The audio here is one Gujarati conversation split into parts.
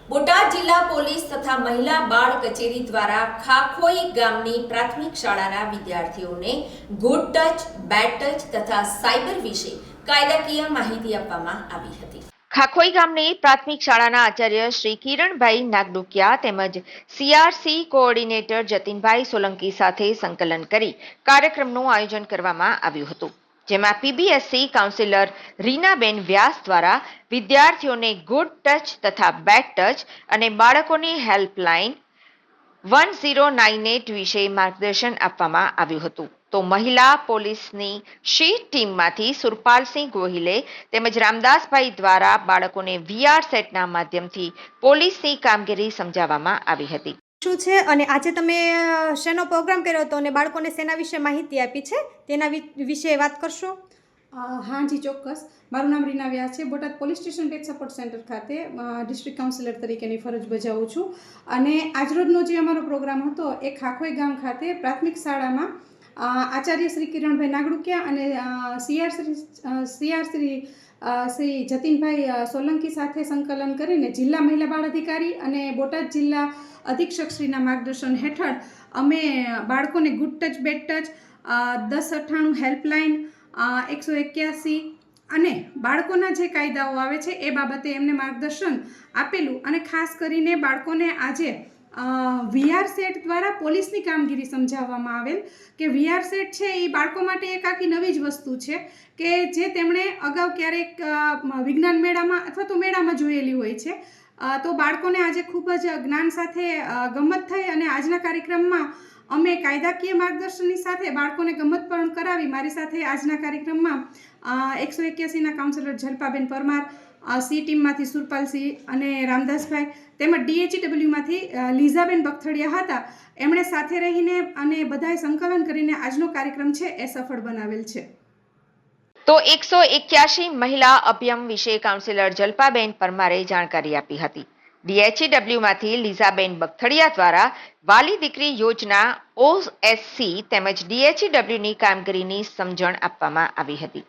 બોટાદ જિલ્લા પોલીસ તથા મહિલા બાળ કચેરી દ્વારા ખાખોઈ ગામની પ્રાથમિક શાળાના વિદ્યાર્થીઓને ગુડ ટચ, બેડ ટચ તથા સાયબર વિશે કાયદાકીય માહિતી આપવામાં આવી હતી. ખાખોઈ ગામની પ્રાથમિક શાળાના આચાર્ય શ્રી કિરણભાઈ નાગડુકિયા તેમજ સીઆરસી કોઓર્ડિનેટર જતીનભાઈ સોલંકી સાથે સંકલન કરી કાર્યક્રમનું આયોજન કરવામાં આવ્યું હતું, જેમાં પીબીએસસી કાઉન્સિલર રીનાબેન વ્યાસ દ્વારા વિદ્યાર્થીઓને ગુડ ટચ તથા બેડ ટચ અને બાળકોની હેલ્પલાઇન 1098 વિશે માર્ગદર્શન આપવામાં આવ્યું હતું. તો મહિલા પોલીસની શી ટીમમાંથી સુરપાલસિંહ ગોહિલે તેમજ રામદાસભાઈ દ્વારા બાળકોને વીઆર સેટના માધ્યમથી પોલીસની કામગીરી સમજાવવામાં આવી હતી. શું છે અને આજે તમે શેનો પ્રોગ્રામ કર્યો હતો અને બાળકોને શેના વિશે માહિતી આપી છે તેના વિશે વાત કરશો? હા જી, ચોક્કસ. મારું નામ રીના વ્યાસ છે. Botad police station page support centre ખાતે ડિસ્ટ્રિક્ટ કાઉન્સિલર તરીકેની ફરજ બજાવું છું. અને આજરોજનો જે અમારો પ્રોગ્રામ હતો એ ખાખોઈ ગામ ખાતે પ્રાથમિક શાળામાં આચાર્ય શ્રી કિરણભાઈ નાગડુકિયા અને સીઆરસી શ્રી જતીનભાઈ સોલંકી સાથે સંકલન કરીને જિલ્લા મહિલા બાળ અધિકારી અને બોટાદ જિલ્લા અધિક્ષકશ્રીના માર્ગદર્શન હેઠળ અમે બાળકોને good touch, bed touch, 1098 helpline, 181 અને બાળકોના જે કાયદાઓ આવે છે એ બાબતે એમને માર્ગદર્શન આપેલું. અને ખાસ કરીને બાળકોને આજે વીઆર સેટ દ્વારા પોલીસની કામગીરી સમજાવવામાં આવેલ કે વીઆર સેટ છે એ બાળકો માટે એક આખી નવી જ વસ્તુ છે કે જે તેમણે અગાઉ ક્યારેક વિજ્ઞાન મેળામાં અથવા તો મેળામાં જોયેલી હોય છે. તો બાળકોને આજે ખૂબ જ જ્ઞાન સાથે ગમત થઈ અને આજના કાર્યક્રમમાં અમે કાયદાકીય માર્ગદર્શનની સાથે બાળકોને ગમત પણ કરાવી. મારી સાથે આજના કાર્યક્રમમાં 181ના કાઉન્સિલર જલ્પાબેન પરમાર, સી ટીમમાંથી સુરપાલસિંહ અને રામદાસભાઈ તેમજ DHEWમાંથી લીઝાબેન બખથડિયા હતા. એમણે સાથે રહીને અને બધાએ સંકલન કરીને આજનો કાર્યક્રમ છે એ સફળ બનાવેલ છે. તો 181 મહિલા અભિયમ વિશે કાઉન્સિલર જલ્પાબેન પરમારે જાણકારી આપી હતી. DHEWમાંથી લીઝાબેન બખથડિયા દ્વારા વાલી દીકરી યોજના OSC તેમજ DHEWની કામગીરીની સમજણ આપવામાં આવી હતી.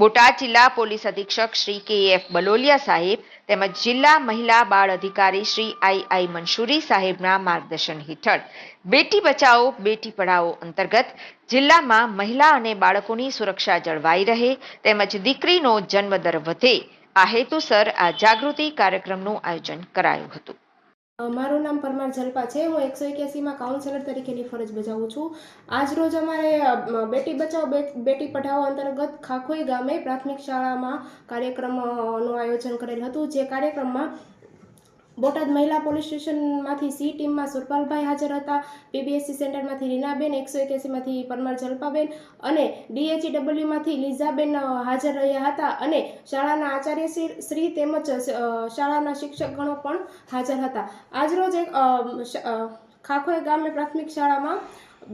બોટાદ જિલ્લા પોલીસ અધિક્ષક શ્રી KF બલોલિયા સાહેબ તેમજ જિલ્લા મહિલા બાળ અધિકારી શ્રી II મંશૂરી સાહેબના માર્ગદર્શન હેઠળ બેટી બચાવો બેટી પઢાઓ અંતર્ગત જિલ્લામાં મહિલા અને બાળકોની સુરક્ષા જળવાઈ રહે તેમજ દીકરીનો જન્મદર વધે આ હેતુસર આ જાગૃતિ કાર્યક્રમનું આયોજન કરાયું હતું. મારું નામ પરમાર જલ્પા છે. હું 181માં કાઉન્સિલર તરીકેની ફરજ બજાવું છું. આજ રોજ અમારે બેટી બચાવો બેટી પઢાઓ અંતર્ગત ખાખોઈ ગામે પ્રાથમિક શાળામાં કાર્યક્રમનું આયોજન કરેલ હતું. જે કાર્યક્રમમાં બોટાદ મહિલા પોલીસ સ્ટેશનમાંથી સી ટીમમાં સુરપાલભાઈ હાજર હતા, પીબીએસસી સેન્ટરમાંથી રીનાબેન, 181માંથી પરમાર જલ્પાબેન અને DHEWમાંથી લીઝાબેન હાજર રહ્યા હતા. અને શાળાના આચાર્ય શ્રી તેમજ શાળાના શિક્ષકગણો પણ હાજર હતા. આજરોજ ખાખોઈ ગામે પ્રાથમિક શાળામાં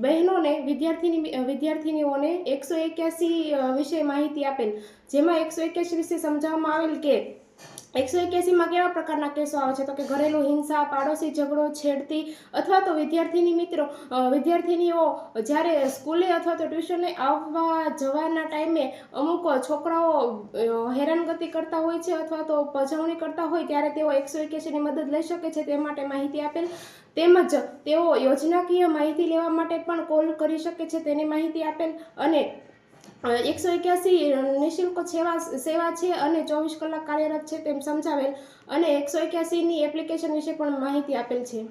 બહેનોને વિદ્યાર્થીનીઓને 181 વિશે માહિતી આપેલ, જેમાં 181 વિશે સમજાવવામાં આવેલ કે 181માં કેવા પ્રકારના કેસો આવે છે તો કે ઘરેલું હિંસા, પાડોશી ઝઘડો, છેડતી અથવા તો વિદ્યાર્થીનીઓ જ્યારે સ્કૂલે અથવા તો ટ્યુશને આવવા જવાના ટાઈમે અમુક છોકરાઓ હેરાનગતિ કરતા હોય છે અથવા તો પજવણી કરતા હોય ત્યારે તેઓ 181ની મદદ લઈ શકે છે તે માટે માહિતી આપેલ. તેમજ તેઓ યોજનાકીય માહિતી લેવા માટે પણ કોલ કરી શકે છે તેની માહિતી આપેલ. અને 181 નિઃશુલ્ક સેવા છે અને 24 કલાક કાર્યરત છે તેમ સમજાવેલ. અને 181ની એપ્લિકેશન વિશે પણ માહિતી આપેલ છે.